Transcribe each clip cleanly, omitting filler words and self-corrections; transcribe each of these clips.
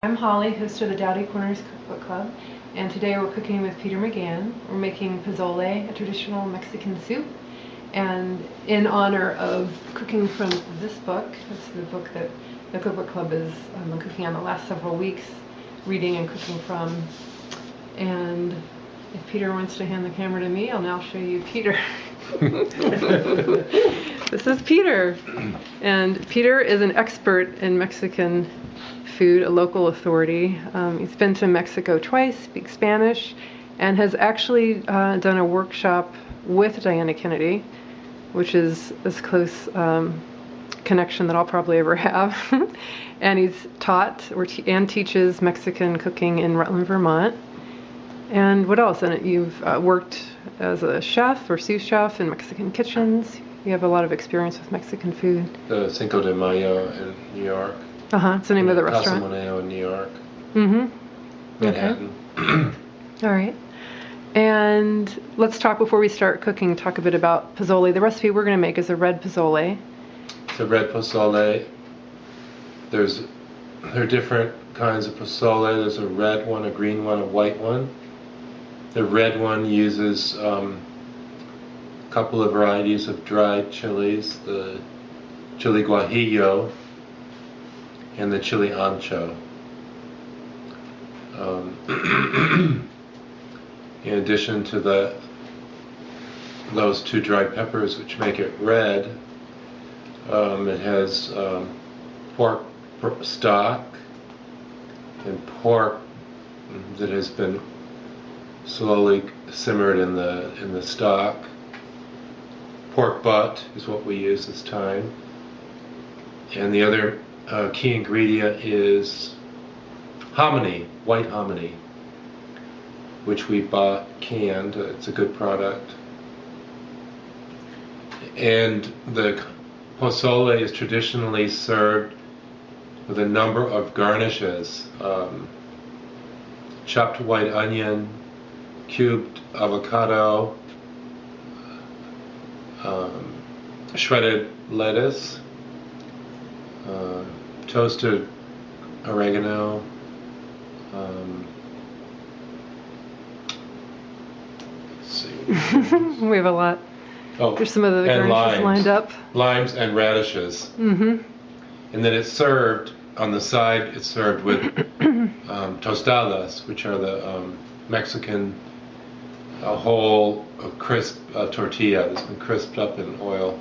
I'm Holly, host of the Dowdy Corners Cookbook Club, and today we're cooking with Peter+McGann. We're making pozole, a traditional Mexican soup, and in honor of cooking from this book, it's the book that the Cookbook Club is cooking on the last several weeks, reading and cooking from. And if Peter wants to hand the camera to me, I'll now show you Peter. This is Peter, and Peter is an expert in Mexican food, a local authority. He's been to Mexico twice, speaks Spanish, and has actually done a workshop with Diana+Kennedy, which is as close connection that I'll probably ever have. And he's taught and teaches Mexican cooking in Rutland, Vermont. And what else? And you've worked as a chef or sous chef in Mexican kitchens. You have a lot of experience with Mexican food. The Cinco de Mayo in New York. It's the name of the restaurant. Casa Moneo in New York. Manhattan. Okay. All right. And let's talk, before we start cooking, talk a bit about pozole. The recipe we're going to make is a red pozole. It's a red pozole. There are different kinds of pozole. There's a red one, a green one, a white one. The red one uses a couple of varieties of dried chilies, the chili guajillo and the chili ancho. In addition to those two dried peppers, which make it red, it has pork stock and pork that has been slowly simmered in the stock. Pork butt is what we use this time, and the other key ingredient is hominy, white hominy, which we bought canned. It's a good product. And the pozole is traditionally served with a number of garnishes: chopped white onion, cubed avocado, shredded lettuce, toasted oregano, let's see. We have a lot. Oh, there's some of the garnishes lined up. Limes and radishes. And then it's served, on the side, it's served with tostadas, which are the Mexican whole crisp tortilla that's been crisped up in oil.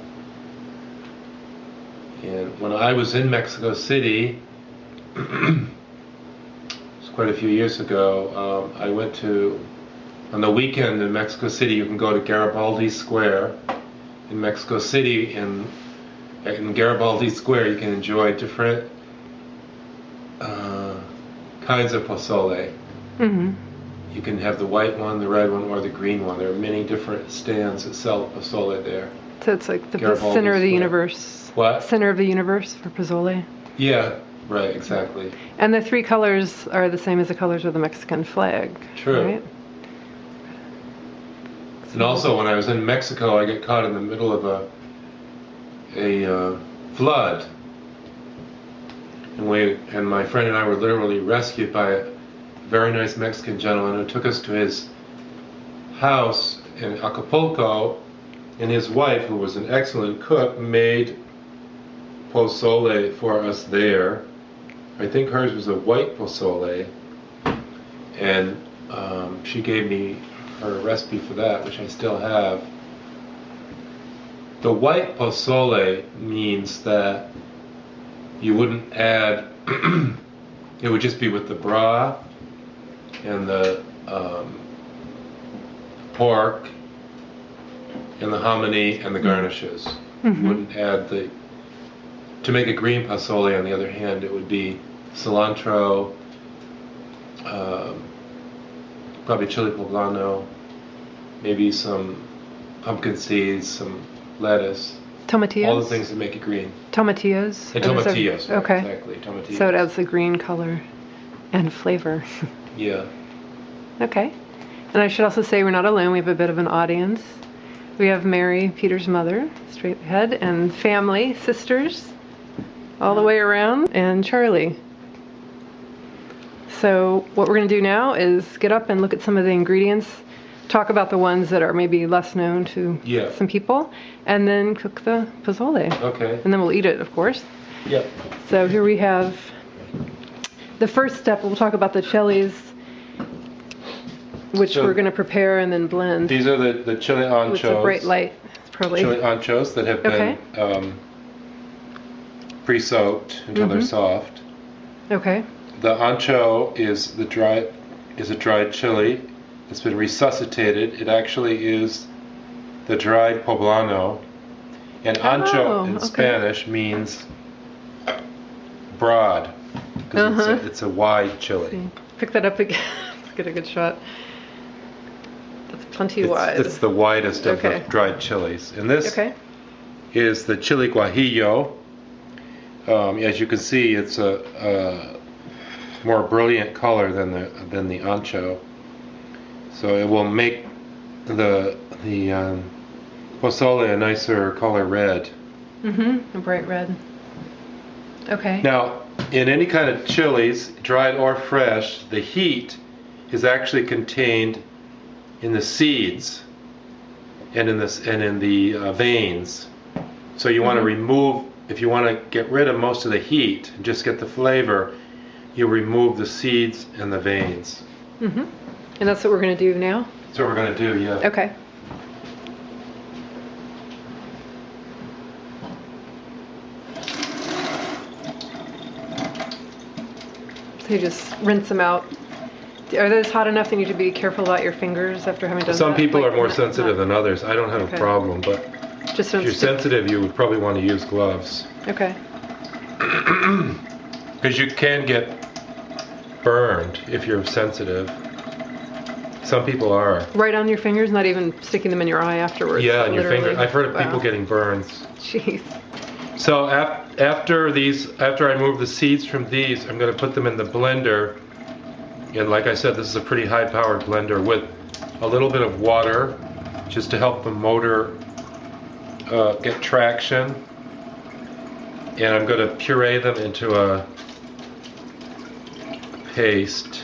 And when I was in Mexico City, it was quite a few years ago, I went to, on the weekend in Mexico City, you can go to Garibaldi Square in Mexico City, and in Garibaldi Square you can enjoy different kinds of pozole. You can have the white one, the red one, or the green one. There are many different stands that sell pozole there. So it's like the center of the universe. What? Center of the universe for pozole. Yeah, right, exactly. And the three colors are the same as the colors of the Mexican flag. True. Right? And also, when I was in Mexico, I got caught in the middle of a flood. And my friend and I were literally rescued by a very nice Mexican gentleman who took us to his house in Acapulco, and his wife, who was an excellent cook, made pozole for us there. I think hers was a white pozole, and she gave me her recipe for that, which I still have. The white pozole means that you wouldn't add, it would just be with the broth and the pork and the hominy and the garnishes. You wouldn't add to make a green pozole, on the other hand, it would be cilantro, probably chili poblano, maybe some pumpkin seeds, some lettuce. Tomatillos? All the things that make it green. Tomatillos? And tomatillos, right, okay. Exactly, tomatillos. So it adds the green color and flavor. Yeah. Okay. And I should also say we're not alone. We have a bit of an audience. We have Mary, Peter's mother, straight ahead, and family, sisters, all the way around, and Charlie. So what we're going to do now is get up and look at some of the ingredients, talk about the ones that are maybe less known to some people, and then cook the pozole. Okay. And then we'll eat it, of course. Yep. So here we have the first step. We'll talk about the chilies, which we're going to prepare and then blend. These are the chili anchos. It's a bright light. It's probably chili anchos that have been pre-soaked until they're soft. Okay. The ancho is a dried chili. It's been resuscitated. It actually is the dried poblano. And ancho in Spanish means broad, because it's a wide chili. Pick that up again. Let's get a good shot. That's plenty wide. It's the widest of the dried chilies. And this is the chili guajillo. As you can see, it's a more brilliant color than the ancho. So it will make the pozole a nicer color red. A bright red. Okay. Now, in any kind of chilies, dried or fresh, the heat is actually contained in the seeds and in the veins. So you want to remove, if you want to get rid of most of the heat and just get the flavor, you remove the seeds and the veins. And that's what we're going to do now? That's what we're going to do, yeah. Okay. So you just rinse them out. Are those hot enough that you need to be careful about your fingers after having done that? Some people are more sensitive than others. I don't have a problem, but just if you're sensitive, you would probably want to use gloves. Okay. Because you can get burned if you're sensitive. Some people are. Right on your fingers, not even sticking them in your eye afterwards. Yeah, on your finger. I've heard of people getting burns. Jeez. So after I remove the seeds from these, I'm going to put them in the blender. And like I said, this is a pretty high-powered blender with a little bit of water, just to help the motor get traction. And I'm going to puree them into a paste.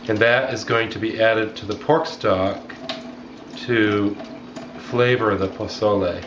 And that is going to be added to the pork stock to flavor the pozole.